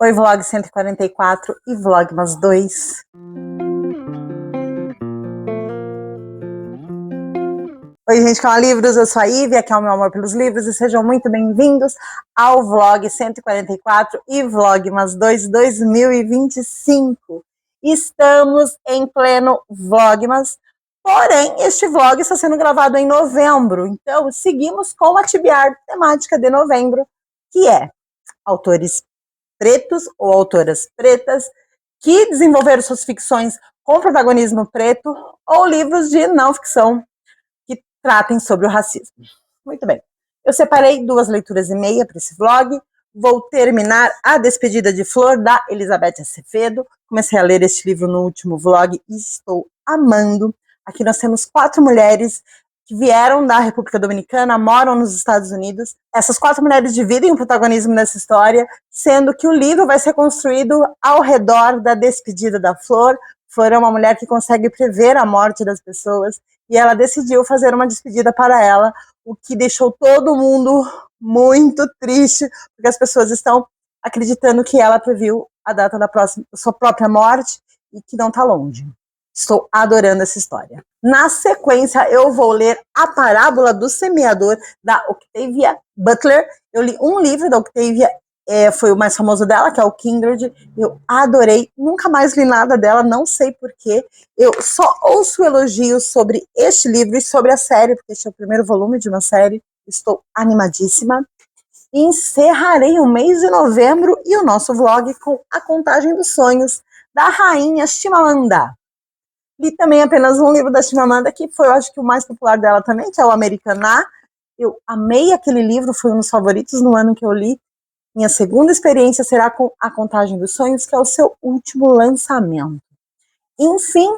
Oi, Vlog 144 e Vlogmas 2. Oi, gente, calma livros, eu sou a Ivy, aqui é o meu amor pelos livros e sejam muito bem-vindos ao Vlog 144 e Vlogmas 2 2025. Estamos em pleno Vlogmas, porém este vlog está sendo gravado em novembro, então seguimos com a TBR temática de novembro, que é autores pretos ou autoras pretas que desenvolveram suas ficções com protagonismo preto ou livros de não ficção que tratem sobre o racismo. Muito bem. Eu separei 2,5 leituras para esse vlog. Vou terminar A Despedida de Flor, da Elizabeth Acevedo. Comecei a ler este livro no último vlog e estou amando. Aqui nós temos 4 mulheres que vieram da República Dominicana, moram nos Estados Unidos. Essas 4 mulheres dividem o protagonismo nessa história, sendo que o livro vai ser construído ao redor da despedida da Flor. Flor é uma mulher que consegue prever a morte das pessoas e ela decidiu fazer uma despedida para ela, o que deixou todo mundo muito triste, porque as pessoas estão acreditando que ela previu a data da sua própria morte e que não está longe. Estou adorando essa história. Na sequência, eu vou ler A Parábola do Semeador, da Octavia Butler. Eu li um livro da Octavia, foi o mais famoso dela, que é o Kindred. Eu adorei, nunca mais li nada dela, não sei porquê. Eu só ouço elogios sobre este livro e sobre a série, porque este é o primeiro volume de uma série. Estou animadíssima. Encerrarei o mês de novembro e o nosso vlog com A Contagem dos Sonhos, da Rainha Chimamanda. Li também apenas um livro da Chimamanda, que foi, eu acho que o mais popular dela também, que é o Americaná. Eu amei aquele livro, foi um dos favoritos no ano que eu li. Minha segunda experiência será com A Contagem dos Sonhos, que é o seu último lançamento. Enfim,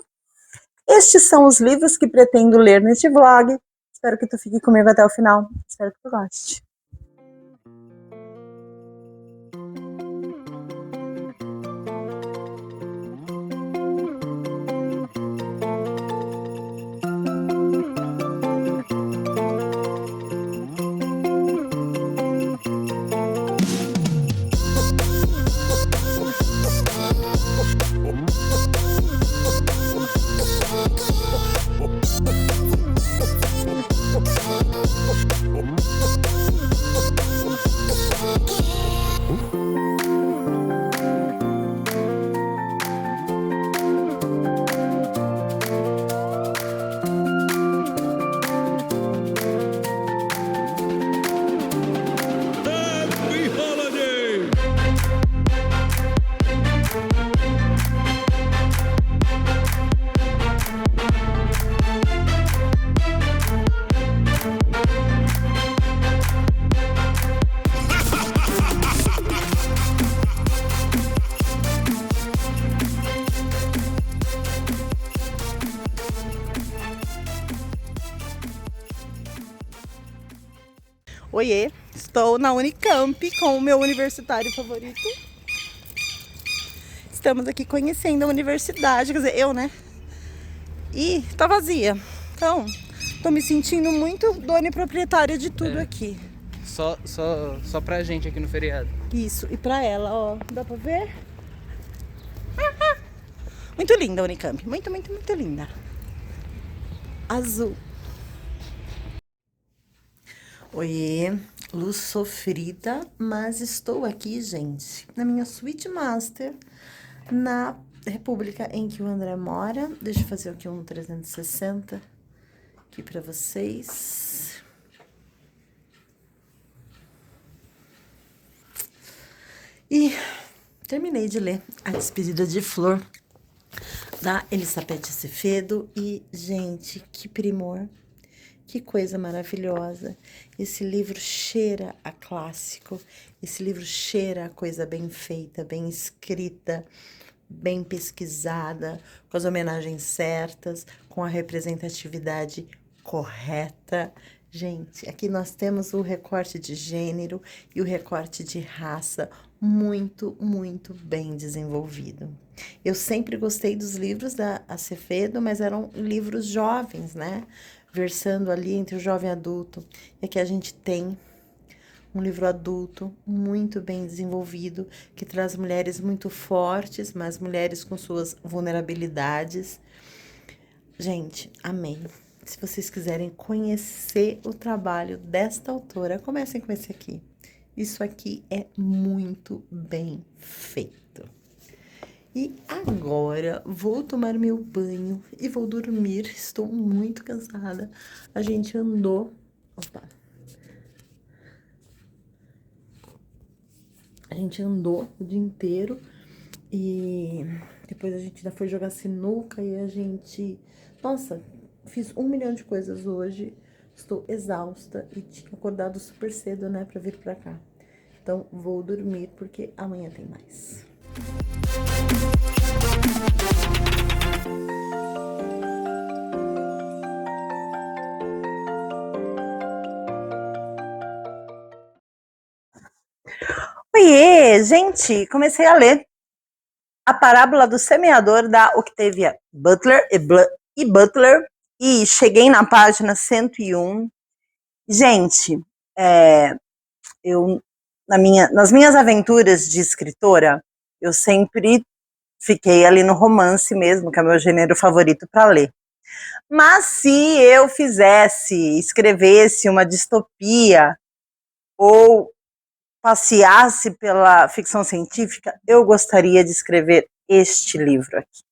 estes são os livros que pretendo ler neste vlog. Espero que tu fique comigo até o final. Espero que tu goste. Oiê, estou na Unicamp com o meu universitário favorito. Estamos aqui conhecendo a universidade, quer dizer, eu, né? E tá vazia. Então, tô me sentindo muito dona e proprietária de tudo aqui. Só pra gente aqui no feriado. Isso, e pra ela, ó, dá pra ver? Muito linda a Unicamp, muito linda. Azul. Oiê, luz sofrida, mas estou aqui, gente, na minha suíte master, na república em que o André mora. Deixa eu fazer aqui um 360 aqui pra vocês. E terminei de ler A Despedida de Flor, da Elizabeth Acevedo. E, gente, que primor! Que coisa maravilhosa. Esse livro cheira a clássico, esse livro cheira a coisa bem feita, bem escrita, bem pesquisada, com as homenagens certas, com a representatividade correta. Gente, aqui nós temos o recorte de gênero e o recorte de raça muito bem desenvolvido. Eu sempre gostei dos livros da Acevedo, mas eram livros jovens, né? Versando ali entre o jovem e adulto. E aqui a gente tem um livro adulto, muito bem desenvolvido, que traz mulheres muito fortes, mas mulheres com suas vulnerabilidades. Gente, amei. Se vocês quiserem conhecer o trabalho desta autora, comecem com esse aqui. Isso aqui é muito bem feito. E agora vou tomar meu banho e vou dormir. Estou muito cansada. A gente andou. Opa! A gente andou o dia inteiro e depois a gente ainda foi jogar sinuca e a gente. Nossa, fiz 1 milhão de coisas hoje. Estou exausta e tinha acordado super cedo, né, pra vir pra cá. Então vou dormir porque amanhã tem mais. Oiê, gente, comecei a ler A Parábola do Semeador, da Octavia Butler e cheguei na página 101. Gente, nas minhas aventuras de escritora, eu sempre fiquei ali no romance mesmo, que é o meu gênero favorito para ler. Mas se eu escrevesse uma distopia ou passeasse pela ficção científica, eu gostaria de escrever este livro aqui.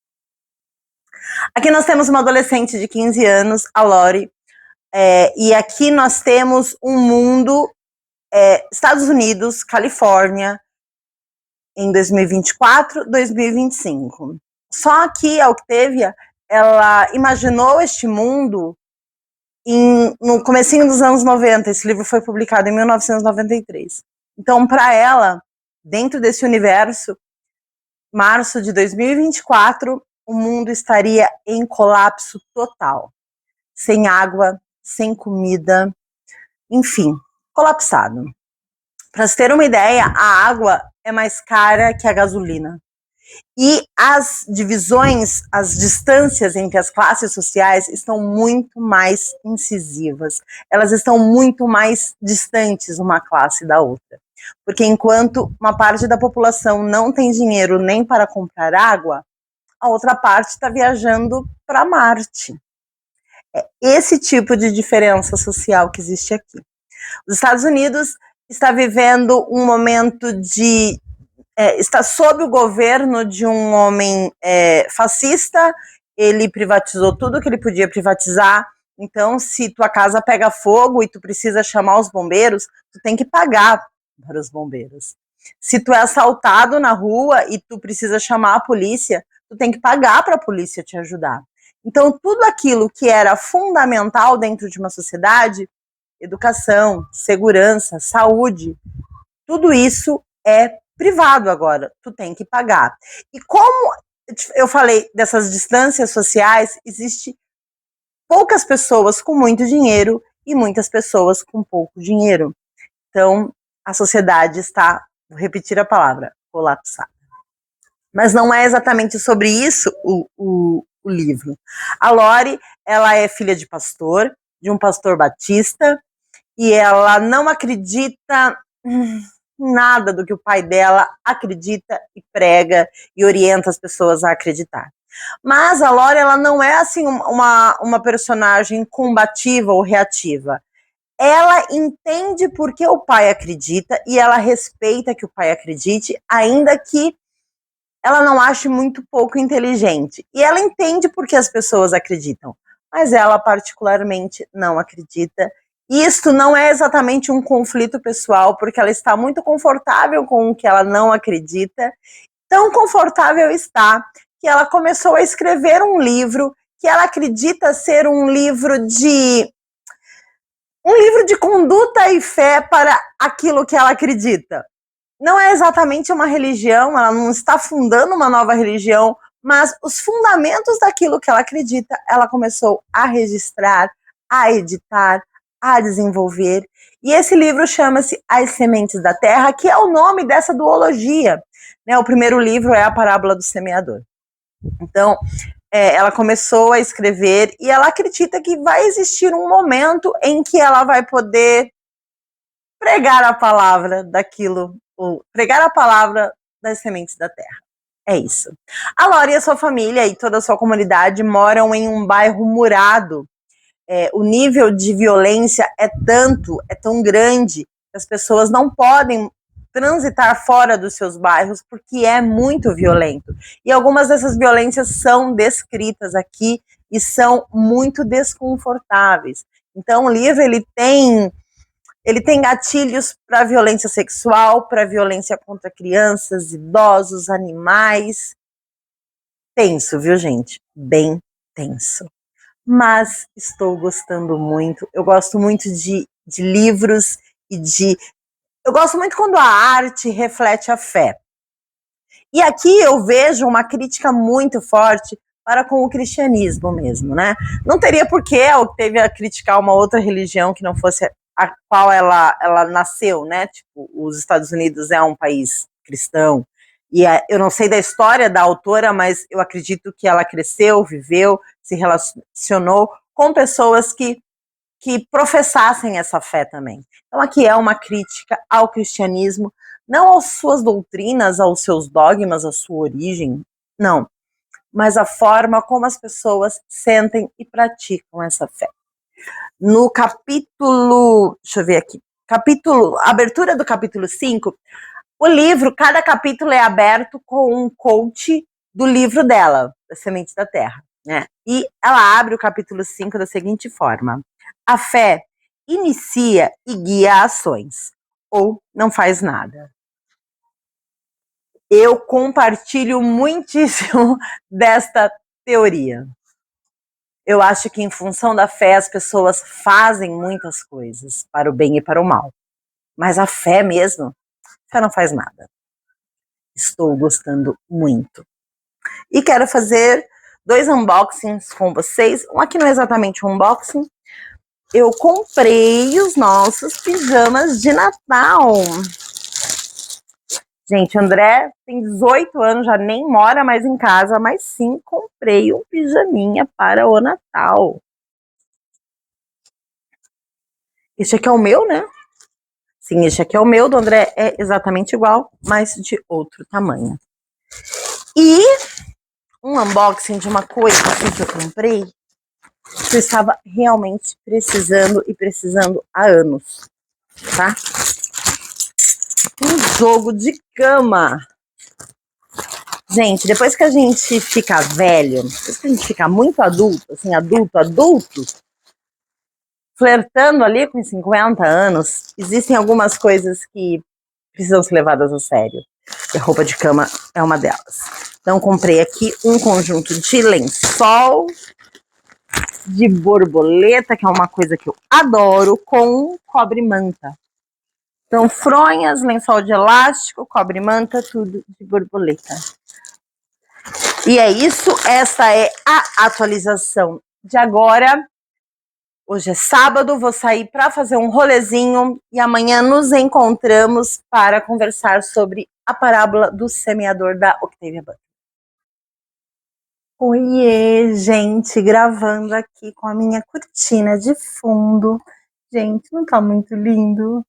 Aqui nós temos uma adolescente de 15 anos, a Lori, e aqui nós temos um mundo, Estados Unidos, Califórnia, em 2024, 2025. Só que a Octavia, ela imaginou este mundo no comecinho dos anos 90. Esse livro foi publicado em 1993. Então, para ela, dentro desse universo, março de 2024, o mundo estaria em colapso total. Sem água, sem comida, enfim, colapsado. Para você ter uma ideia, a água é mais cara que a gasolina. E as divisões, as distâncias entre as classes sociais estão muito mais incisivas. Elas estão muito mais distantes uma classe da outra. Porque enquanto uma parte da população não tem dinheiro nem para comprar água, a outra parte está viajando para Marte. É esse tipo de diferença social que existe aqui. Os Estados Unidos está vivendo um momento está sob o governo de um homem fascista. Ele privatizou tudo que ele podia privatizar. Então, se tua casa pega fogo e tu precisa chamar os bombeiros, tu tem que pagar para os bombeiros. Se tu é assaltado na rua e tu precisa chamar a polícia, tu tem que pagar para a polícia te ajudar. Então, tudo aquilo que era fundamental dentro de uma sociedade, educação, segurança, saúde, tudo isso é privado agora, tu tem que pagar. E como eu falei dessas distâncias sociais, existe poucas pessoas com muito dinheiro e muitas pessoas com pouco dinheiro. Então, a sociedade está, vou repetir a palavra, colapsada. Mas não é exatamente sobre isso o livro. A Lori, ela é filha de pastor, de um pastor batista, e ela não acredita nada do que o pai dela acredita e prega e orienta as pessoas a acreditar. Mas a Lori, ela não é assim uma personagem combativa ou reativa. Ela entende por que o pai acredita e ela respeita que o pai acredite, ainda que ela não ache muito pouco inteligente. E ela entende por que as pessoas acreditam, mas ela particularmente não acredita. Isto não é exatamente um conflito pessoal, porque ela está muito confortável com o que ela não acredita. Tão confortável está que ela começou a escrever um livro que ela acredita ser um livro de conduta e fé para aquilo que ela acredita. Não é exatamente uma religião, ela não está fundando uma nova religião, mas os fundamentos daquilo que ela acredita, ela começou a registrar, a editar, a desenvolver. E esse livro chama-se As Sementes da Terra, que é o nome dessa duologia. O primeiro livro é A Parábola do Semeador. Então, ela começou a escrever e ela acredita que vai existir um momento em que ela vai poder pregar a palavra daquilo, ou pregar a palavra das sementes da terra. É isso. A Laura e a sua família e toda a sua comunidade moram em um bairro murado. O nível de violência é tão grande, que as pessoas não podem transitar fora dos seus bairros porque é muito violento. E algumas dessas violências são descritas aqui e são muito desconfortáveis. Então o livro ele tem gatilhos para violência sexual, para violência contra crianças, idosos, animais. Tenso, viu, gente? Bem tenso. Mas estou gostando muito. Eu gosto muito de livros eu gosto muito quando a arte reflete a fé. E aqui eu vejo uma crítica muito forte para com o cristianismo mesmo, né? Não teria por que ela teve a criticar uma outra religião que não fosse a qual ela nasceu, né? Tipo, os Estados Unidos é um país cristão. E eu não sei da história da autora, mas eu acredito que ela cresceu, viveu, se relacionou com pessoas que professassem essa fé também. Então aqui é uma crítica ao cristianismo, não às suas doutrinas, aos seus dogmas, à sua origem, não, mas a forma como as pessoas sentem e praticam essa fé. No capítulo, deixa eu ver aqui, abertura do capítulo 5, o livro, cada capítulo é aberto com um quote do livro dela, Das Sementes da Terra, né? E ela abre o capítulo 5 da seguinte forma: a fé inicia e guia ações, ou não faz nada. Eu compartilho muitíssimo desta teoria. Eu acho que em função da fé as pessoas fazem muitas coisas, para o bem e para o mal. Mas a fé mesmo, a fé não faz nada. Estou gostando muito. E quero fazer 2 unboxings com vocês. Um aqui não é exatamente um unboxing. Eu comprei os nossos pijamas de Natal. Gente, André tem 18 anos, já nem mora mais em casa, mas sim comprei um pijaminha para o Natal. Este aqui é o meu, né? Sim, este aqui é o meu, do André é exatamente igual, mas de outro tamanho. E um unboxing de uma coisa assim que eu comprei, que eu estava realmente precisando há anos, tá? Um jogo de cama. Gente, depois que a gente fica velho, depois que a gente fica muito adulto, assim, adulto, flertando ali com 50 anos, existem algumas coisas que precisam ser levadas a sério. E a roupa de cama é uma delas. Então, comprei aqui um conjunto de lençol de borboleta, que é uma coisa que eu adoro, com cobre-manta. Então, fronhas, lençol de elástico, cobre-manta, tudo de borboleta. E é isso, essa é a atualização de agora. Hoje é sábado, vou sair para fazer um rolezinho e amanhã nos encontramos para conversar sobre a parábola do semeador da Octavia Butler. Oiê, gente, gravando aqui com a minha cortina de fundo. Gente, não tá muito lindo?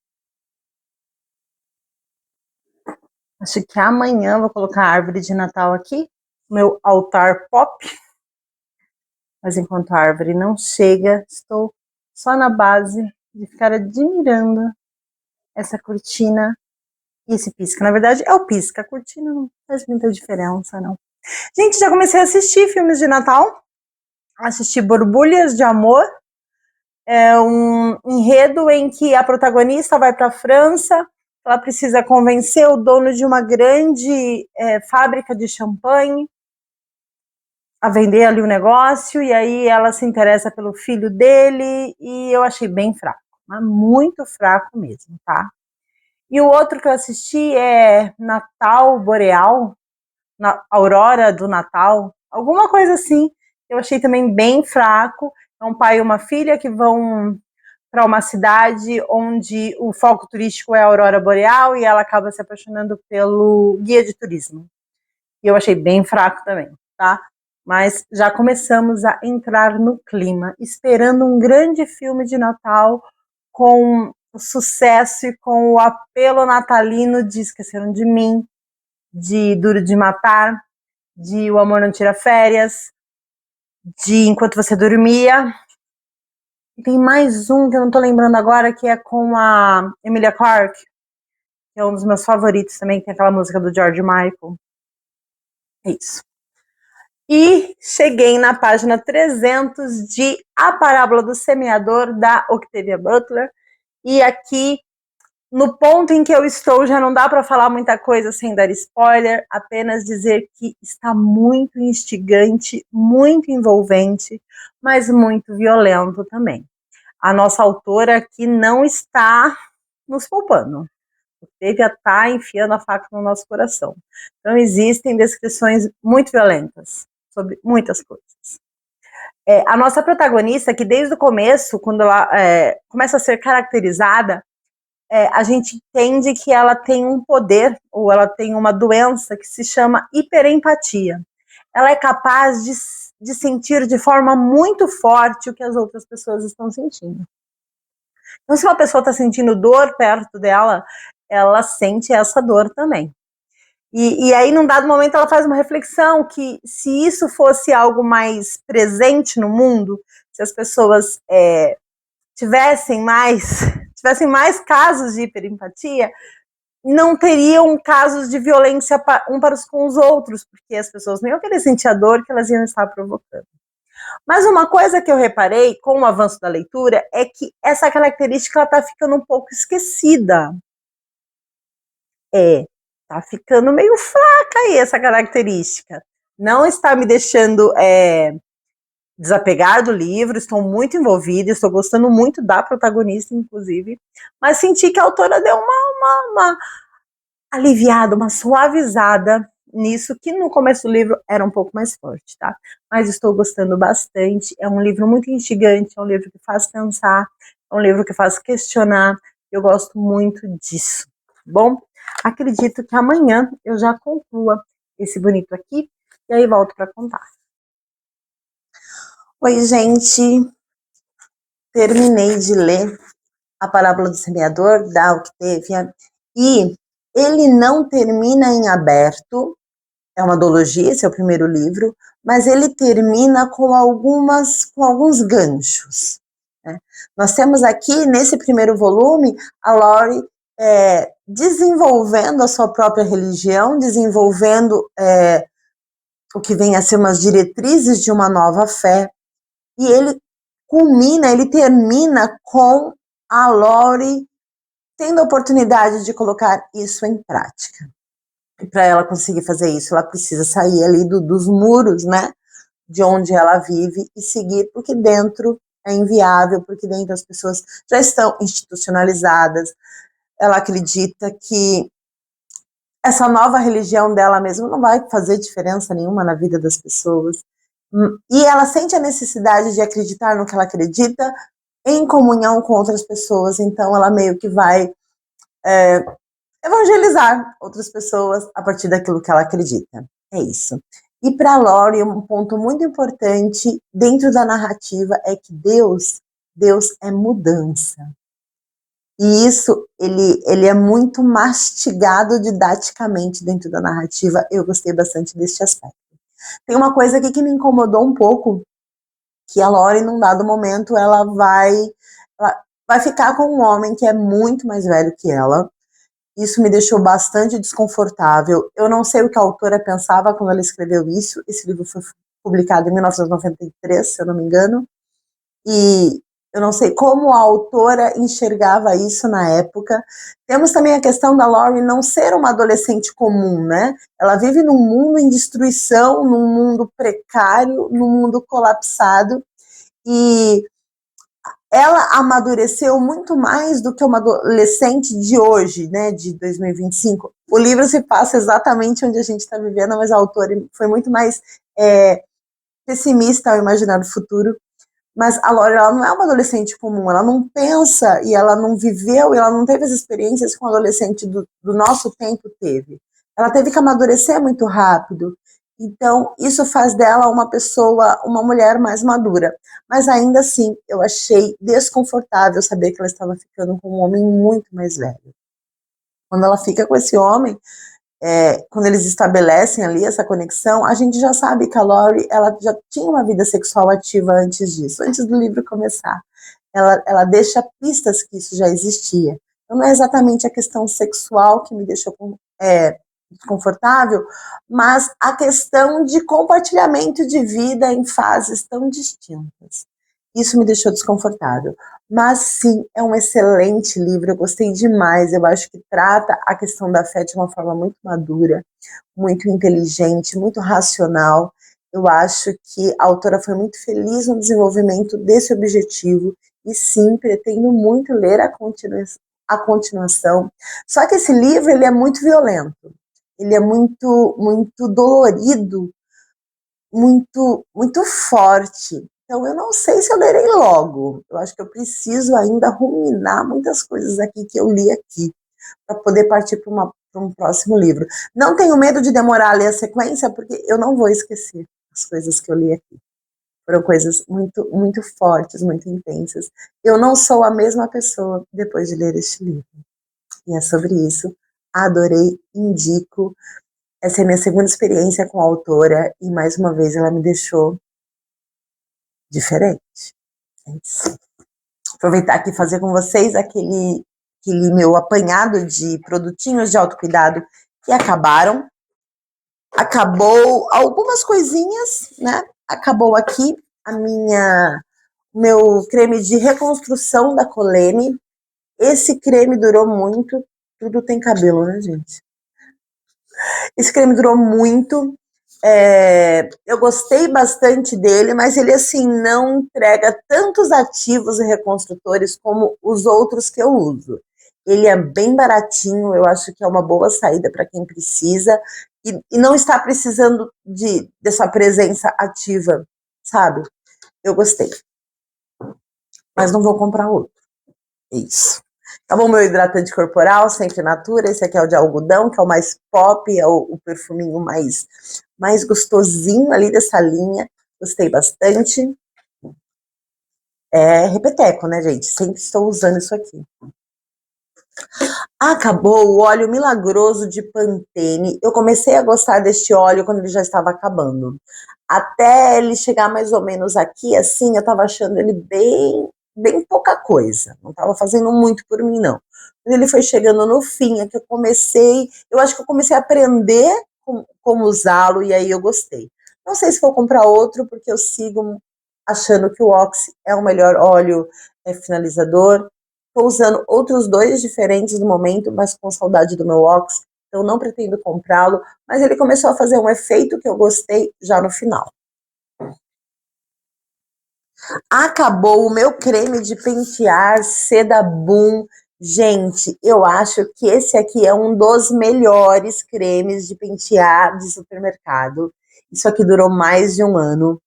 Acho que amanhã vou colocar a árvore de Natal aqui, meu altar pop. Mas enquanto a árvore não chega, estou só na base de ficar admirando essa cortina e esse pisca. Na verdade, é o pisca, a cortina não faz muita diferença, não. Gente, já comecei a assistir filmes de Natal. Assisti Borbulhas de Amor. É um enredo em que a protagonista vai para a França. Ela precisa convencer o dono de uma grande fábrica de champanhe a vender ali o negócio, e aí ela se interessa pelo filho dele, e eu achei bem fraco, mas muito fraco mesmo, tá? E o outro que eu assisti é Natal Boreal, Aurora do Natal, alguma coisa assim, eu achei também bem fraco. É um pai e uma filha que vão para uma cidade onde o foco turístico é a Aurora Boreal, e ela acaba se apaixonando pelo guia de turismo. E eu achei bem fraco também, tá? Mas já começamos a entrar no clima, esperando um grande filme de Natal com o sucesso e com o apelo natalino de Esqueceram de Mim, de Duro de Matar, de O Amor Não Tira Férias, de Enquanto Você Dormia. E tem mais um que eu não tô lembrando agora, que é com a Emilia Clarke, que é um dos meus favoritos também, que tem aquela música do George Michael. É isso. E cheguei na página 300 de A Parábola do Semeador, da Octavia Butler. E aqui, no ponto em que eu estou, já não dá para falar muita coisa sem dar spoiler, apenas dizer que está muito instigante, muito envolvente, mas muito violento também. A nossa autora aqui não está nos poupando. Octavia está enfiando a faca no nosso coração. Então, existem descrições muito violentas sobre muitas coisas. A nossa protagonista, que desde o começo, quando ela começa a ser caracterizada, a gente entende que ela tem um poder, ou ela tem uma doença que se chama hiperempatia. Ela é capaz de sentir de forma muito forte o que as outras pessoas estão sentindo. Então, se uma pessoa está sentindo dor perto dela, ela sente essa dor também. E aí, num dado momento, ela faz uma reflexão que se isso fosse algo mais presente no mundo, se as pessoas tivessem mais casos de hiperempatia, não teriam casos de violência um para com os outros, porque as pessoas não iam querer sentir a dor que elas iam estar provocando. Mas uma coisa que eu reparei com o avanço da leitura é que essa característica está ficando um pouco esquecida. Tá ficando meio fraca aí essa característica. Não está me deixando desapegar do livro, estou muito envolvida, estou gostando muito da protagonista, inclusive, mas senti que a autora deu uma aliviada, uma suavizada nisso, que no começo do livro era um pouco mais forte, tá? Mas estou gostando bastante, é um livro muito instigante, é um livro que faz pensar, é um livro que faz questionar, eu gosto muito disso, tá bom? Acredito que amanhã eu já conclua esse bonito aqui, e aí volto para contar. Oi, gente, terminei de ler A Parábola do Semeador, da Octavia, e ele não termina em aberto, é uma duologia, esse é o primeiro livro, mas ele termina com alguns ganchos. Né? Nós temos aqui, nesse primeiro volume, a Laurie desenvolvendo a sua própria religião, desenvolvendo o que vem a ser umas diretrizes de uma nova fé, e ele termina com a Laurie tendo a oportunidade de colocar isso em prática. E para ela conseguir fazer isso, ela precisa sair ali dos muros, né, de onde ela vive e seguir, porque dentro é inviável, porque dentro as pessoas já estão institucionalizadas. Ela acredita que essa nova religião dela mesma não vai fazer diferença nenhuma na vida das pessoas. E ela sente a necessidade de acreditar no que ela acredita em comunhão com outras pessoas, então ela meio que vai evangelizar outras pessoas a partir daquilo que ela acredita. É isso. E para Laurie, um ponto muito importante dentro da narrativa é que Deus é mudança. E isso, ele é muito mastigado didaticamente dentro da narrativa. Eu gostei bastante deste aspecto. Tem uma coisa aqui que me incomodou um pouco, que a Laurie, num dado momento, ela vai ficar com um homem que é muito mais velho que ela. Isso me deixou bastante desconfortável. Eu não sei o que a autora pensava quando ela escreveu isso. Esse livro foi publicado em 1993, se eu não me engano. E eu não sei como a autora enxergava isso na época. Temos também a questão da Laurie não ser uma adolescente comum, né? Ela vive num mundo em destruição, num mundo precário, num mundo colapsado. E ela amadureceu muito mais do que uma adolescente de hoje, né, de 2025. O livro se passa exatamente onde a gente está vivendo, mas a autora foi muito mais pessimista ao imaginar o futuro. Mas a Laurie, ela não é uma adolescente comum, ela não pensa e ela não viveu e ela não teve as experiências que um adolescente do nosso tempo teve. Ela teve que amadurecer muito rápido. Então, isso faz dela uma pessoa, uma mulher mais madura. Mas ainda assim, eu achei desconfortável saber que ela estava ficando com um homem muito mais velho. Quando ela fica com esse homem, quando eles estabelecem ali essa conexão, a gente já sabe que a Lori, ela já tinha uma vida sexual ativa antes disso, antes do livro começar. Ela deixa pistas que isso já existia. Então, não é exatamente a questão sexual que me deixou desconfortável, mas a questão de compartilhamento de vida em fases tão distintas. Isso me deixou desconfortável. Mas sim, é um excelente livro, eu gostei demais. Eu acho que trata a questão da fé de uma forma muito madura, muito inteligente, muito racional. Eu acho que a autora foi muito feliz no desenvolvimento desse objetivo e sim, pretendo muito ler a continuação. Só que esse livro ele é muito violento, ele é muito, muito dolorido, muito forte. Então, eu não sei se eu lerei logo. Eu acho que eu preciso ainda ruminar muitas coisas aqui que eu li aqui, para poder partir para um próximo livro. Não tenho medo de demorar a ler a sequência, porque eu não vou esquecer as coisas que eu li aqui. Foram coisas muito, muito fortes, muito intensas. Eu não sou a mesma pessoa depois de ler este livro. E é sobre isso. Adorei, indico. Essa é a minha segunda experiência com a autora e, mais uma vez, ela me deixou diferente. É isso. Aproveitar aqui e fazer com vocês aquele meu apanhado de produtinhos de autocuidado que acabaram. Acabou algumas coisinhas, né? Acabou aqui meu creme de reconstrução da Colene. Esse creme durou muito. Tudo tem cabelo, né, gente? Esse creme durou muito. Eu gostei bastante dele, mas ele assim não entrega tantos ativos e reconstrutores como os outros que eu uso. Ele é bem baratinho, eu acho que é uma boa saída para quem precisa e não está precisando dessa presença ativa, sabe? Eu gostei, mas não vou comprar outro. Isso. Tá bom, meu hidratante corporal, Sempre Natura. Esse aqui é o de algodão, que é o mais pop, é o perfuminho mais gostosinho ali dessa linha. Gostei bastante. É repeteco, né, gente? Sempre estou usando isso aqui. Acabou o óleo milagroso de Pantene. Eu comecei a gostar deste óleo quando ele já estava acabando. Até ele chegar mais ou menos aqui, assim, eu estava achando ele bem pouca coisa. Não estava fazendo muito por mim, não. Quando ele foi chegando no fim, é que eu acho que eu comecei a aprender como usá-lo, e aí eu gostei. Não sei se vou comprar outro, porque eu sigo achando que o Oxy é o melhor óleo finalizador. Estou usando outros dois diferentes no momento, mas com saudade do meu Oxy, então não pretendo comprá-lo, mas ele começou a fazer um efeito que eu gostei já no final. Acabou o meu creme de pentear Seda Boom. Gente, eu acho que esse aqui é um dos melhores cremes de pentear de supermercado. Isso aqui durou mais de um ano.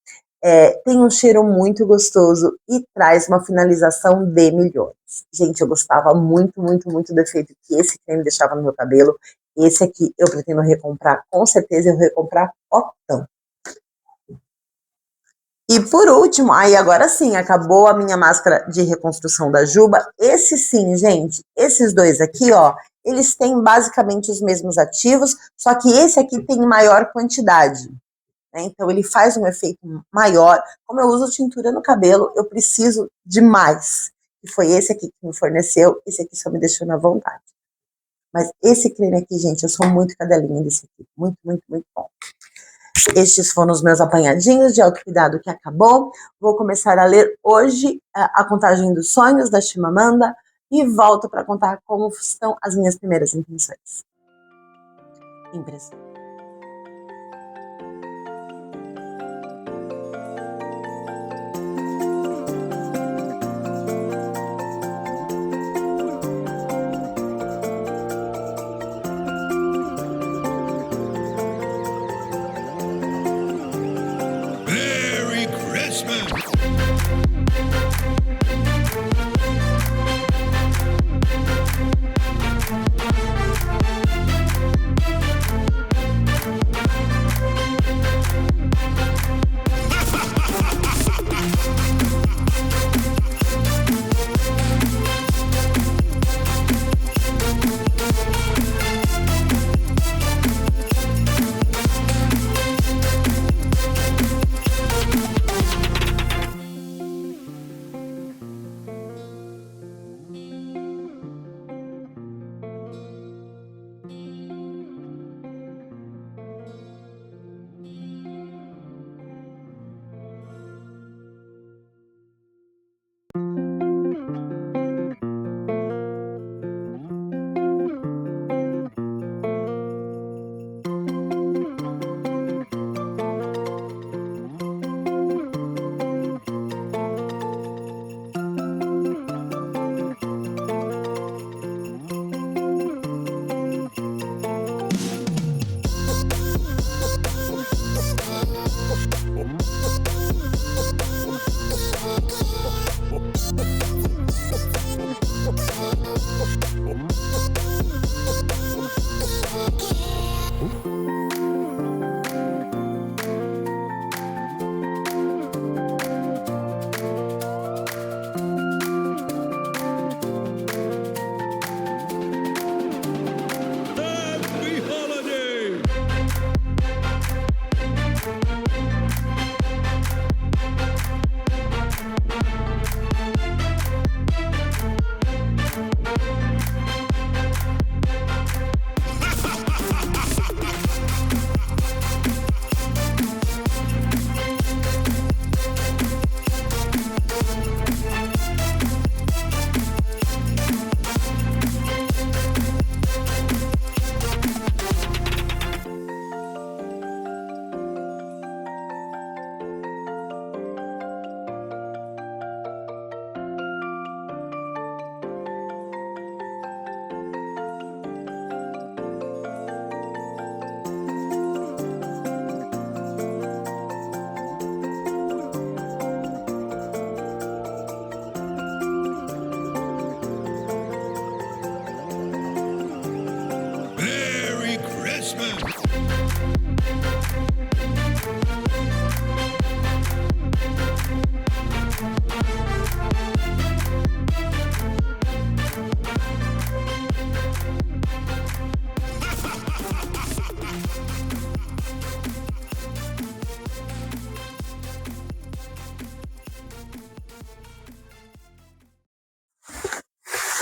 Tem um cheiro muito gostoso e traz uma finalização de milhões. Gente, eu gostava muito, muito, muito do efeito que esse creme deixava no meu cabelo. Esse aqui eu pretendo recomprar, com certeza eu vou recomprar potão. E por último, aí agora sim, acabou a minha máscara de reconstrução da Juba. Esse sim, gente, esses dois aqui, ó, eles têm basicamente os mesmos ativos, só que esse aqui tem maior quantidade, né? Então ele faz um efeito maior. Como eu uso tintura no cabelo, eu preciso de mais. E foi esse aqui que me forneceu, esse aqui só me deixou na vontade. Mas esse creme aqui, gente, eu sou muito cadelinha desse aqui. Muito, muito, muito bom. Estes foram os meus apanhadinhos de autocuidado que acabou. Vou começar a ler hoje a Contagem dos Sonhos, da Chimamanda, e volto para contar como estão as minhas primeiras impressões.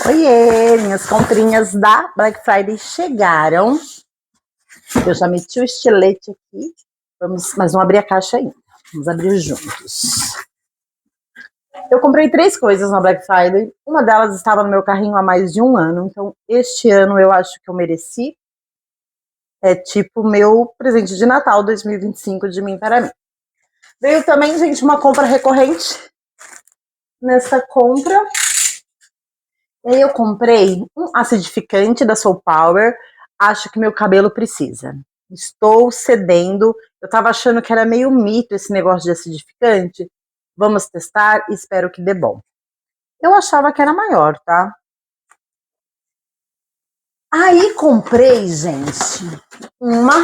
Oiê, minhas comprinhas da Black Friday chegaram. Eu já meti o estilete aqui, mas vamos abrir a caixa ainda. Vamos abrir juntos. Eu comprei 3 coisas na Black Friday. Uma delas estava no meu carrinho há mais de 1 ano, então este ano eu acho que eu mereci. É tipo meu presente de Natal 2025 de mim para mim. Veio também, gente, uma compra recorrente nessa compra. Eu comprei um acidificante da Soul Power. Acho que meu cabelo precisa. Estou cedendo. Eu tava achando que era meio mito esse negócio de acidificante. Vamos testar e espero que dê bom. Eu achava que era maior, tá? Aí comprei, gente, uma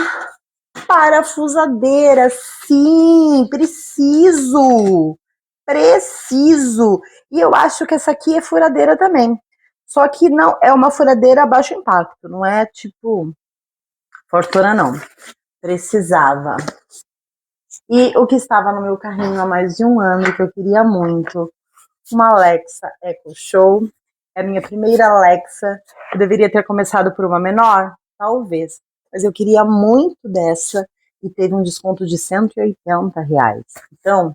parafusadeira. Sim, preciso. Preciso. E eu acho que essa aqui é furadeira também. Só que não é uma furadeira a baixo impacto, não é tipo fortuna não. Precisava. E o que estava no meu carrinho há mais de 1 ano, que eu queria muito, uma Alexa Echo Show. É a minha primeira Alexa. Eu deveria ter começado por uma menor? Talvez. Mas eu queria muito dessa e teve um desconto de R$ 180. Então,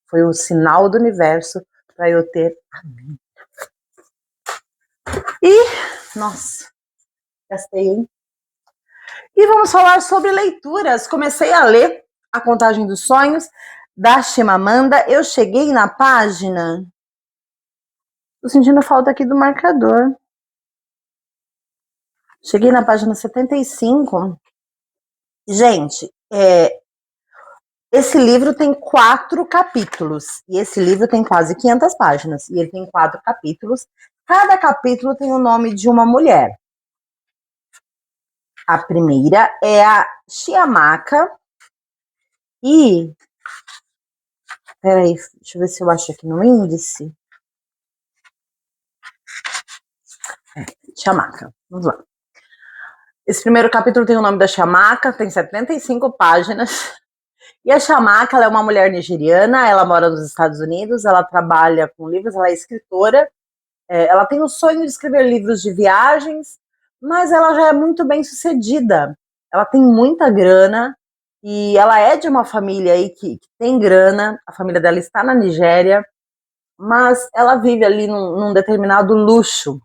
foi o sinal do universo para eu ter a minha. E, nossa, gastei, hein? E vamos falar sobre leituras. Comecei a ler A Contagem dos Sonhos, da Chimamanda. Eu cheguei na página... Tô sentindo falta aqui do marcador. Cheguei na página 75. Gente, esse livro tem 4 capítulos. E esse livro tem quase 500 páginas. E ele tem 4 capítulos. Cada capítulo tem o nome de uma mulher. A primeira é a Chiamaka. E... Peraí, deixa eu ver se eu acho aqui no índice. Chiamaka, vamos lá. Esse primeiro capítulo tem o nome da Chiamaka, tem 75 páginas. E a Chiamaka, ela é uma mulher nigeriana, ela mora nos Estados Unidos, ela trabalha com livros, ela é escritora. Ela tem o sonho de escrever livros de viagens, mas ela já é muito bem sucedida. Ela tem muita grana e ela é de uma família aí que tem grana. A família dela está na Nigéria, mas ela vive ali num determinado luxo.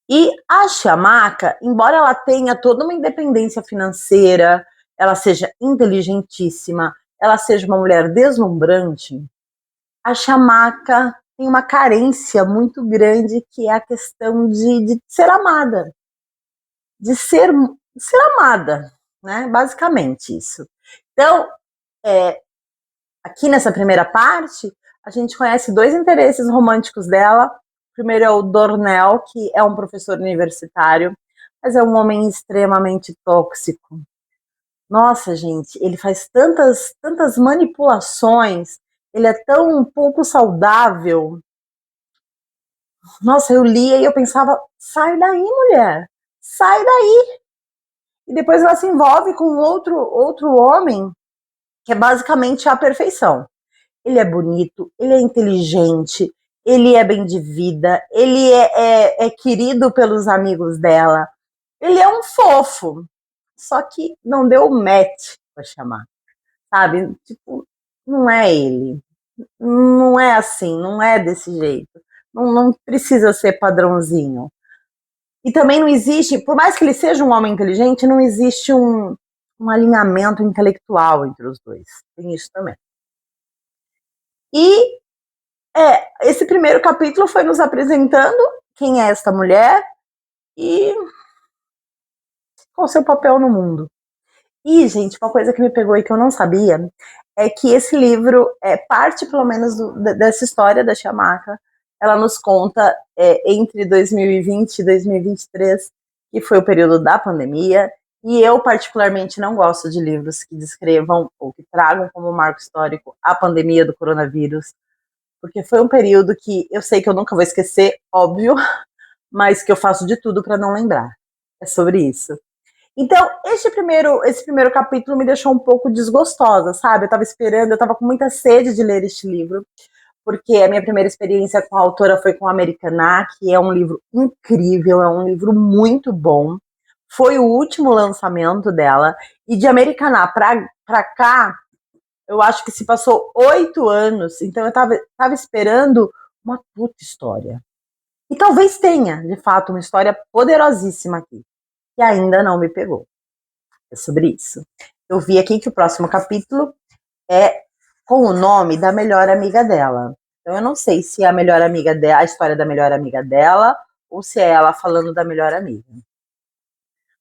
E a Chiamaka, embora ela tenha toda uma independência financeira, ela seja inteligentíssima, ela seja uma mulher deslumbrante, a Chiamaka tem uma carência muito grande, que é a questão de ser amada. De ser amada, né? Basicamente isso. Então, aqui nessa primeira parte, a gente conhece 2 interesses românticos dela. O primeiro é o Dornell, que é um professor universitário, mas é um homem extremamente tóxico. Nossa, gente, ele faz tantas manipulações, ele é tão pouco saudável. Nossa, eu lia e eu pensava, sai daí, mulher, sai daí. E depois ela se envolve com outro homem, que é basicamente a perfeição. Ele é bonito, ele é inteligente, ele é bem de vida, ele é querido pelos amigos dela, ele é um fofo, só que não deu match, pra chamar, sabe? Tipo, não é ele, não é assim, não é desse jeito, não precisa ser padrãozinho. E também não existe, por mais que ele seja um homem inteligente, não existe um alinhamento intelectual entre os dois, tem isso também. E esse primeiro capítulo foi nos apresentando quem é esta mulher e qual o seu papel no mundo. E, gente, uma coisa que me pegou e que eu não sabia é que esse livro parte, pelo menos, dessa história da Chiamaka. Ela nos conta entre 2020 e 2023, que foi o período da pandemia, e eu particularmente não gosto de livros que descrevam ou que tragam como marco histórico a pandemia do coronavírus, porque foi um período que eu sei que eu nunca vou esquecer, óbvio, mas que eu faço de tudo para não lembrar. É sobre isso. Então, esse primeiro capítulo me deixou um pouco desgostosa, sabe? Eu estava esperando, eu estava com muita sede de ler este livro, porque a minha primeira experiência com a autora foi com Americaná, que é um livro incrível, é um livro muito bom. Foi o último lançamento dela, e de Americaná pra cá, eu acho que se passou 8 anos, então eu tava esperando uma puta história. E talvez tenha, de fato, uma história poderosíssima aqui, que ainda não me pegou. É sobre isso. Eu vi aqui que o próximo capítulo é com o nome da melhor amiga dela. Então eu não sei se é a melhor amiga dela, a história da melhor amiga dela, ou se é ela falando da melhor amiga.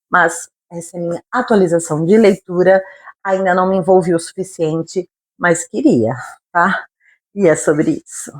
Mas essa é a minha atualização de leitura. Ainda não me envolvi o suficiente, mas queria, tá? E é sobre isso.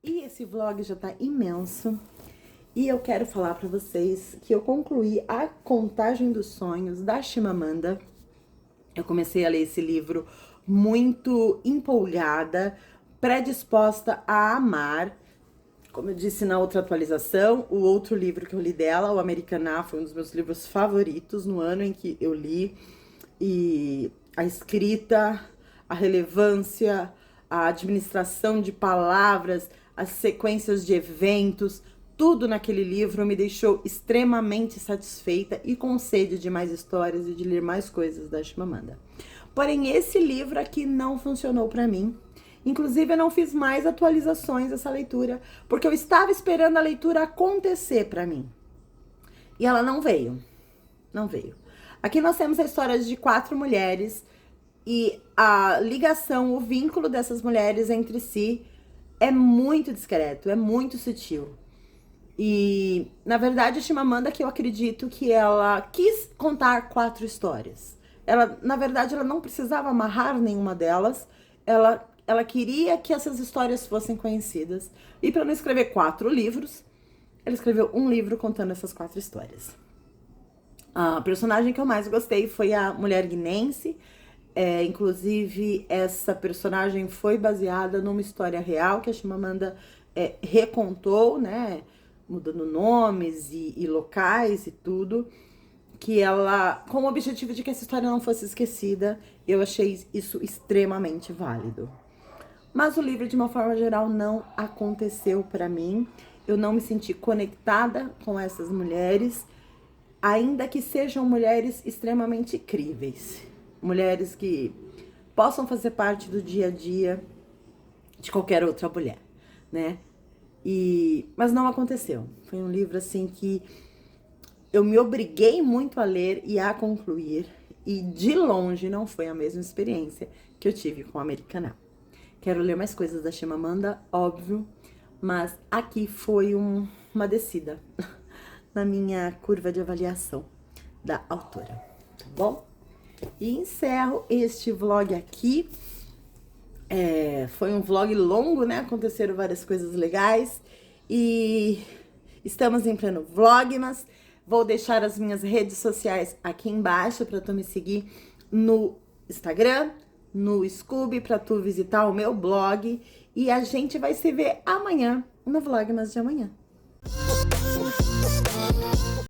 E esse vlog já tá imenso. E eu quero falar pra vocês que eu concluí a Contagem dos Sonhos da Chimamanda. Eu comecei a ler esse livro muito empolgada, predisposta a amar. Como eu disse na outra atualização, o outro livro que eu li dela, o Americaná, foi um dos meus livros favoritos no ano em que eu li. E a escrita, a relevância, a administração de palavras, as sequências de eventos, tudo naquele livro me deixou extremamente satisfeita e com sede de mais histórias e de ler mais coisas da Chimamanda. Porém, esse livro aqui não funcionou para mim. Inclusive, eu não fiz mais atualizações dessa leitura, porque eu estava esperando a leitura acontecer para mim. E ela não veio. Não veio. Aqui nós temos a história de 4 mulheres e a ligação, o vínculo dessas mulheres entre si é muito discreto, é muito sutil. E, na verdade, a Chimamanda, que eu acredito que ela quis contar 4 histórias. Ela, na verdade, ela não precisava amarrar nenhuma delas. Ela queria que essas histórias fossem conhecidas. E para não escrever 4 livros, ela escreveu um livro contando essas 4 histórias. A personagem que eu mais gostei foi a mulher guinense. Inclusive, essa personagem foi baseada numa história real que a Chimamanda recontou, né? Mudando nomes e locais e tudo, que ela, com o objetivo de que essa história não fosse esquecida, eu achei isso extremamente válido. Mas o livro, de uma forma geral, não aconteceu para mim. Eu não me senti conectada com essas mulheres, ainda que sejam mulheres extremamente incríveis. Mulheres que possam fazer parte do dia a dia de qualquer outra mulher, né? Mas não aconteceu. Foi um livro assim que eu me obriguei muito a ler e a concluir, e de longe não foi a mesma experiência que eu tive com a Americaná. Quero ler mais coisas da Chimamanda, óbvio, mas aqui foi uma descida na minha curva de avaliação da autora, tá bom? E encerro este vlog aqui. Foi um vlog longo, né? Aconteceram várias coisas legais e estamos em pleno vlogmas. Vou deixar as minhas redes sociais aqui embaixo para tu me seguir no Instagram, no Scooby, para tu visitar o meu blog. E a gente vai se ver amanhã no Vlogmas de amanhã.